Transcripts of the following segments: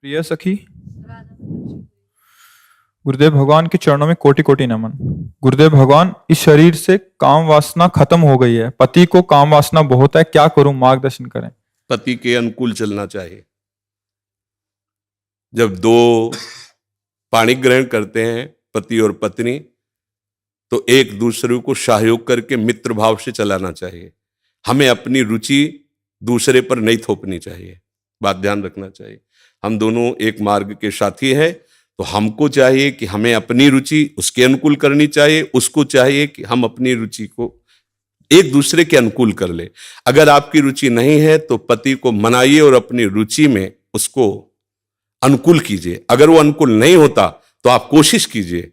प्रिय सखी, गुरुदेव भगवान के चरणों में कोटि कोटि नमन। गुरुदेव भगवान, इस शरीर से काम वासना खत्म हो गई है। पति को काम वासना बहुत है, क्या करूं, मार्गदर्शन करें। पति के अनुकूल चलना चाहिए। जब दो पाणी ग्रहण करते हैं पति और पत्नी, तो एक दूसरे को सहयोग करके मित्र भाव से चलाना चाहिए। हमें अपनी रुचि दूसरे पर नहीं थोपनी चाहिए, बात ध्यान रखना चाहिए। हम दोनों एक मार्ग के साथी हैं, तो हमको चाहिए कि हमें अपनी रुचि उसके अनुकूल करनी चाहिए, उसको चाहिए कि हम अपनी रुचि को एक दूसरे के अनुकूल कर ले। अगर आपकी रुचि नहीं है तो पति को मनाइए और अपनी रुचि में उसको अनुकूल कीजिए। अगर वो अनुकूल नहीं होता तो आप कोशिश कीजिए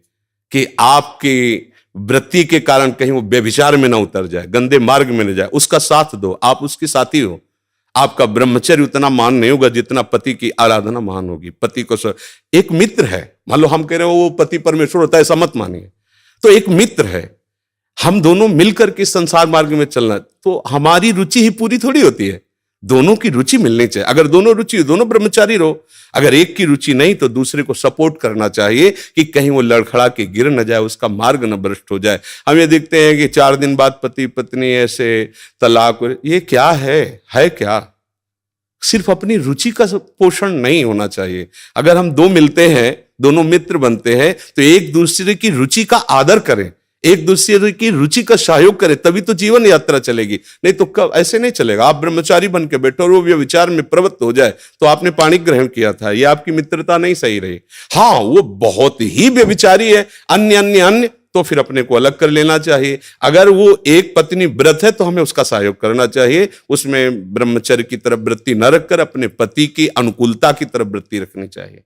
कि आपकी वृत्ति के कारण कहीं वो व्यभिचार में ना उतर जाए, गंदे मार्ग में न जाए। उसका साथ दो, आप उसके साथी हो। आपका ब्रह्मचर्य उतना महान नहीं होगा जितना पति की आराधना महान होगी। पति को एक मित्र है, मान लो हम कह रहे हो वो पति परमेश्वर होता है, ऐसा मत मानिए। तो एक मित्र है, हम दोनों मिलकर के संसार मार्ग में चलना, तो हमारी रुचि ही पूरी थोड़ी होती है, दोनों की रुचि मिलनी चाहिए। अगर दोनों रुचि, दोनों ब्रह्मचारी रहो। अगर एक की रुचि नहीं तो दूसरे को सपोर्ट करना चाहिए कि कहीं वो लड़खड़ा के गिर न जाए, उसका मार्ग न भ्रष्ट हो जाए। हम ये देखते हैं कि 4 दिन बाद पति पत्नी ऐसे तलाक, ये क्या है क्या? सिर्फ अपनी रुचि का पोषण नहीं होना चाहिए। अगर हम दो मिलते हैं, दोनों मित्र बनते हैं, तो एक दूसरे की रुचि का आदर करें, एक दूसरे की रुचि का सहयोग करें, तभी तो जीवन यात्रा चलेगी। नहीं तो कब ऐसे नहीं चलेगा। आप ब्रह्मचारी बन के बैठो और वो व्यभिचार में प्रवृत्त हो जाए, तो आपने पाणी ग्रहण किया था, ये आपकी मित्रता नहीं सही रही। हाँ, वो बहुत ही व्यभिचारी है, अन्य तो फिर अपने को अलग कर लेना चाहिए। अगर वो एक पत्नी व्रत है तो हमें उसका सहयोग करना चाहिए। उसमें ब्रह्मचर्य की तरफ वृत्ति न रखकर अपने पति की अनुकूलता की तरफ वृत्ति रखनी चाहिए।